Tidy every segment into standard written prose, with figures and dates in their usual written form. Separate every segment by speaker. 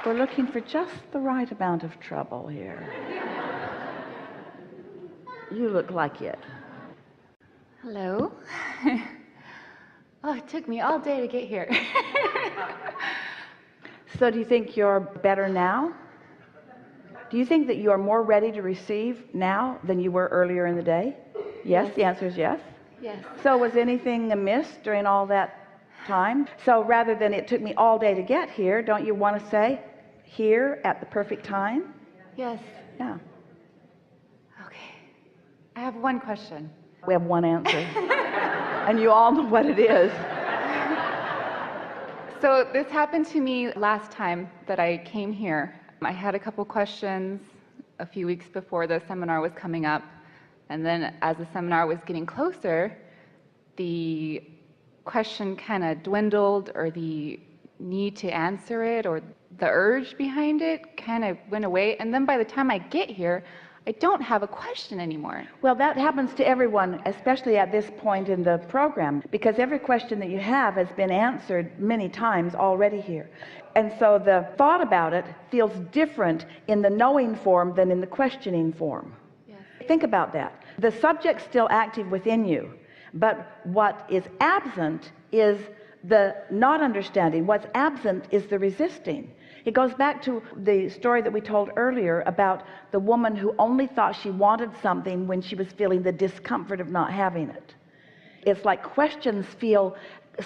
Speaker 1: We're looking for just the right amount of trouble here. You look like it.
Speaker 2: Hello. Oh, it took me all day to get here.
Speaker 1: So do you think you're better now? Do you think that you are more ready to receive now than you were earlier in the day? Yes, the answer is yes.
Speaker 2: Yes.
Speaker 1: So was anything amiss during all that time? So rather than it took me all day to get here, don't you want to say here at the perfect time?
Speaker 2: Yes.
Speaker 1: Yeah.
Speaker 2: Okay. I have one question.
Speaker 1: We have one answer. And you all know what it is.
Speaker 2: So this happened to me last time that I came here. I had a couple questions a few weeks before the seminar was coming up, and then as the seminar was getting closer, the question kind of dwindled, or the need to answer it, or the urge behind it kind of went away, and then by the time I get here, I don't have a question anymore.
Speaker 1: Well, that happens to everyone, especially at this point in the program, because every question that you have has been answered many times already here. And so the thought about it feels different in the knowing form than in the questioning form.
Speaker 2: Yes.
Speaker 1: Think about that. The subject's still active within you, but what is absent is the not understanding. What's absent is the resisting. It goes back to the story that we told earlier about the woman who only thought she wanted something when she was feeling the discomfort of not having it. It's like questions feel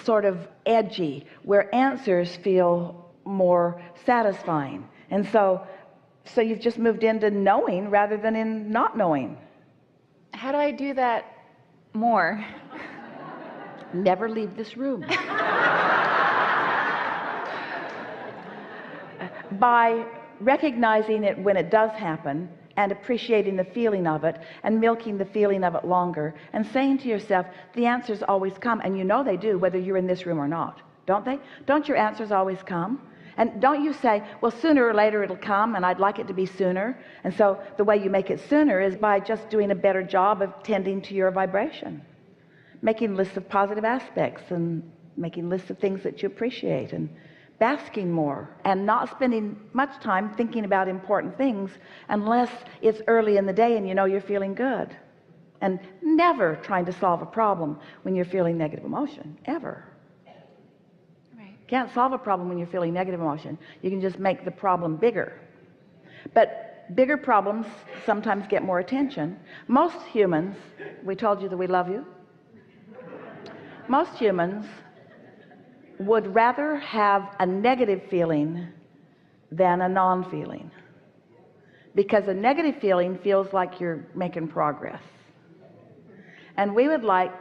Speaker 1: sort of edgy, where answers feel more satisfying. And so you've just moved into knowing rather than in not knowing.
Speaker 2: How do I do that more?
Speaker 1: Never leave this room. By recognizing it when it does happen and appreciating the feeling of it and milking the feeling of it longer and saying to yourself, the answers always come, and you know they do, whether you're in this room or not, don't they? Don't your answers always come? And don't you say, well, sooner or later it'll come, and I'd like it to be sooner. And so the way you make it sooner is by just doing a better job of tending to your vibration, making lists of positive aspects and making lists of things that you appreciate, and basking more, and not spending much time thinking about important things unless it's early in the day and you know you're feeling good. And never trying to solve a problem when you're feeling negative emotion, ever.
Speaker 2: Right.
Speaker 1: Can't solve a problem when you're feeling negative emotion. You can just make the problem bigger. But bigger problems sometimes get more attention. Most humans, we told you that we love you. Most humans would rather have a negative feeling than a non-feeling, because a negative feeling feels like you're making progress, and we would like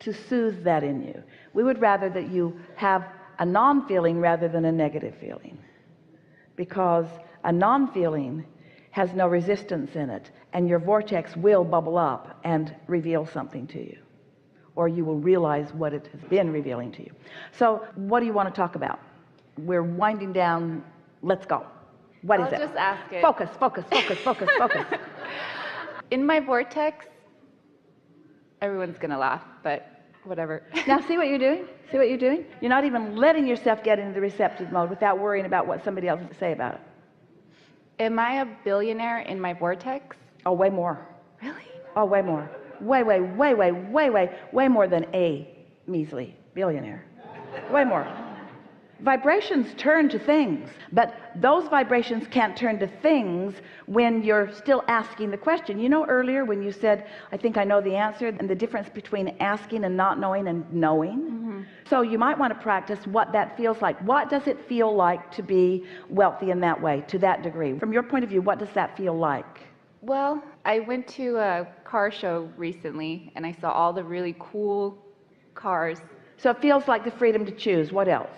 Speaker 1: to soothe that in you. We would rather that you have a non-feeling rather than a negative feeling, because a non-feeling has no resistance in it, and your vortex will bubble up and reveal something to you, or you will realize what it has been revealing to you. So what do you want to talk about? We're winding down. Let's go. What is it?
Speaker 2: I'll just ask it.
Speaker 1: Focus, focus, focus, focus, focus.
Speaker 2: In my vortex, everyone's gonna laugh, but whatever.
Speaker 1: Now see what you're doing? See what you're doing? You're not even letting yourself get into the receptive mode without worrying about what somebody else will say about it.
Speaker 2: Am I a billionaire in my vortex?
Speaker 1: Oh, way more.
Speaker 2: Really?
Speaker 1: Oh, way more. Way more than a measly billionaire. Way more. Vibrations turn to things, but those vibrations can't turn to things when you're still asking the question. You know, earlier when you said, I think I know the answer, and the difference between asking and not knowing and knowing. Mm-hmm. So you might want to practice what that feels like. What does it feel like to be wealthy in that way, to that degree? From your point of view, what does that feel like?
Speaker 2: Well, I went to a car show recently, and I saw all the really cool cars.
Speaker 1: So it feels like the freedom to choose. What else?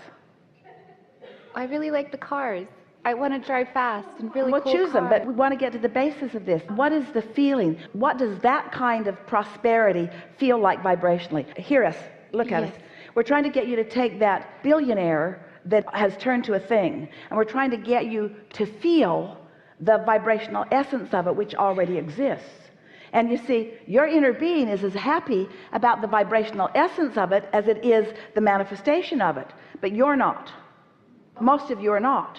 Speaker 2: I really like the cars. I want to drive fast and really cool
Speaker 1: cars. Well, choose them, but we want to get to the basis of this. What is the feeling? What does that kind of prosperity feel like vibrationally? Hear us. Look at us. We're trying to get you to take that billionaire that has turned to a thing, and we're trying to get you to feel the vibrational essence of it, which already exists. And you see, your inner being is as happy about the vibrational essence of it as it is the manifestation of it, but you're not. Most of you are not.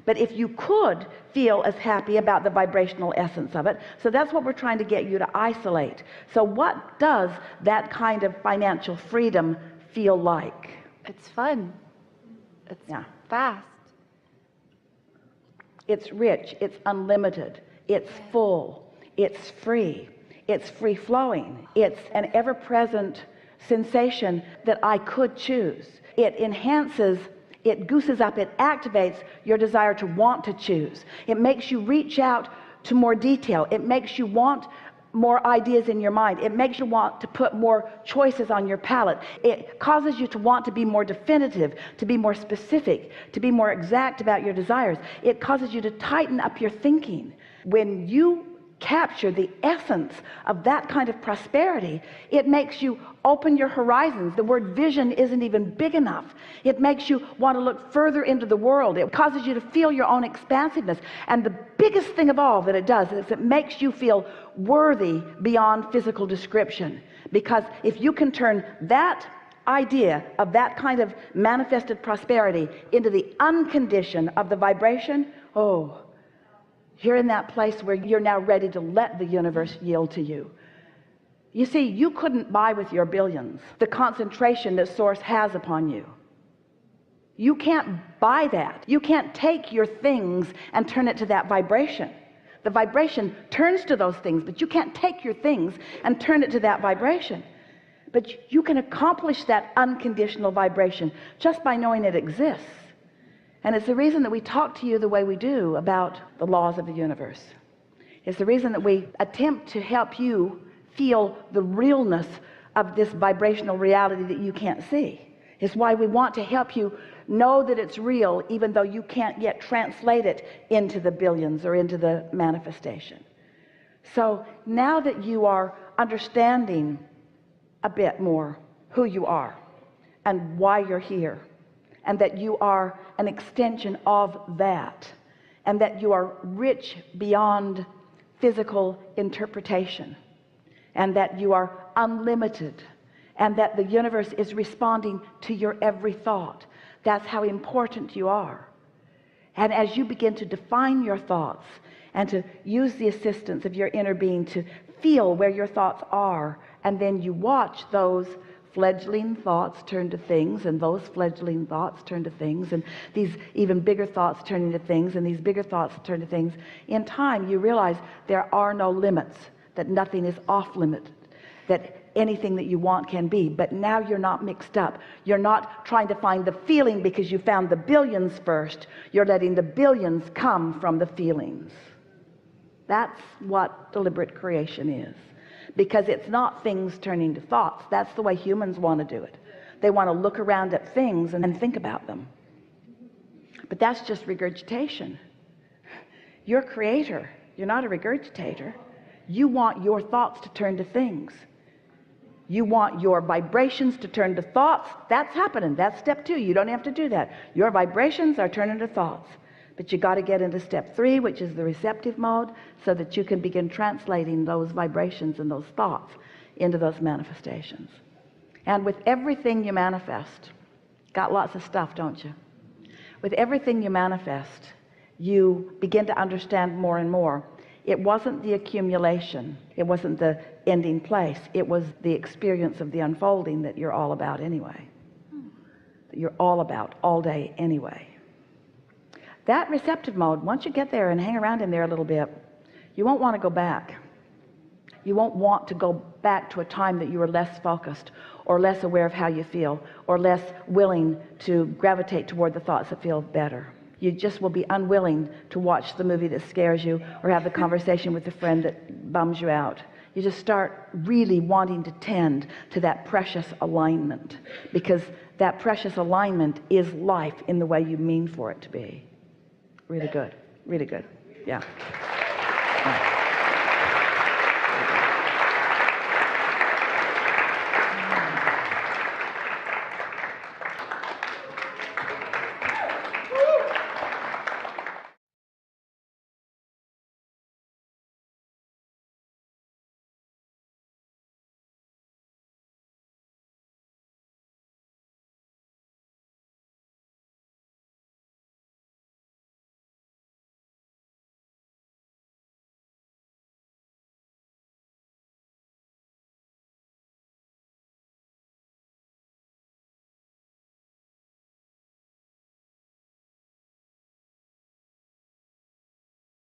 Speaker 1: But if you could feel as happy about the vibrational essence of it, so that's what we're trying to get you to isolate. So what does that kind of financial freedom feel like?
Speaker 2: It's fun. It's fast.
Speaker 1: It's rich. It's unlimited. It's full. It's free. It's free-flowing. It's an ever-present sensation that I could choose. It enhances, it gooses up, it activates your desire to want to choose. It makes you reach out to more detail. It makes you want more ideas in your mind. It makes you want to put more choices on your palette. It causes you to want to be more definitive, to be more specific, to be more exact about your desires. It causes you to tighten up your thinking. When you capture the essence of that kind of prosperity, it makes you open your horizons. The word vision isn't even big enough. It makes you want to look further into the world. It causes you to feel your own expansiveness. And the biggest thing of all that it does is it makes you feel worthy beyond physical description. Because if you can turn that idea of that kind of manifested prosperity into the uncondition of the vibration, oh, you're in that place where you're now ready to let the universe yield to you. You see, you couldn't buy with your billions the concentration that Source has upon you. You can't buy that. You can't take your things and turn it to that vibration. The vibration turns to those things, but you can't take your things and turn it to that vibration. But you can accomplish that unconditional vibration just by knowing it exists. And it's the reason that we talk to you the way we do about the laws of the universe. It's the reason that we attempt to help you feel the realness of this vibrational reality that you can't see. It's why we want to help you know that it's real, even though you can't yet translate it into the billions or into the manifestation. So now that you are understanding a bit more who you are and why you're here, and that you are an extension of that, and that you are rich beyond physical interpretation, and that you are unlimited, and that the universe is responding to your every thought. That's how important you are. And as you begin to define your thoughts and to use the assistance of your inner being to feel where your thoughts are, and then you watch those fledgling thoughts turn to things, and those fledgling thoughts turn to things, and these even bigger thoughts turn into things, and these bigger thoughts turn to things. In time, you realize there are no limits, that nothing is off limit, that anything that you want can be. But now you're not mixed up. You're not trying to find the feeling because you found the billions first. You're letting the billions come from the feelings. That's what deliberate creation is. Because it's not things turning to thoughts. That's the way humans want to do it. They want to look around at things and think about them. But that's just regurgitation. You're a creator. You're not a regurgitator. You want your thoughts to turn to things. You want your vibrations to turn to thoughts. That's happening. That's step 2. You don't have to do that. Your vibrations are turning to thoughts. But you got to get into step 3, which is the receptive mode, so that you can begin translating those vibrations and those thoughts into those manifestations. And with everything you manifest, got lots of stuff, don't you? With everything you manifest, you begin to understand more and more. It wasn't the accumulation. It wasn't the ending place. It was the experience of the unfolding that you're all about anyway. That you're all about all day anyway. That receptive mode, once you get there and hang around in there a little bit, you won't want to go back. You won't want to go back to a time that you were less focused or less aware of how you feel or less willing to gravitate toward the thoughts that feel better. You just will be unwilling to watch the movie that scares you or have the conversation with the friend that bums you out. You just start really wanting to tend to that precious alignment, because that precious alignment is life in the way you mean for it to be. Really good. Really good. Yeah.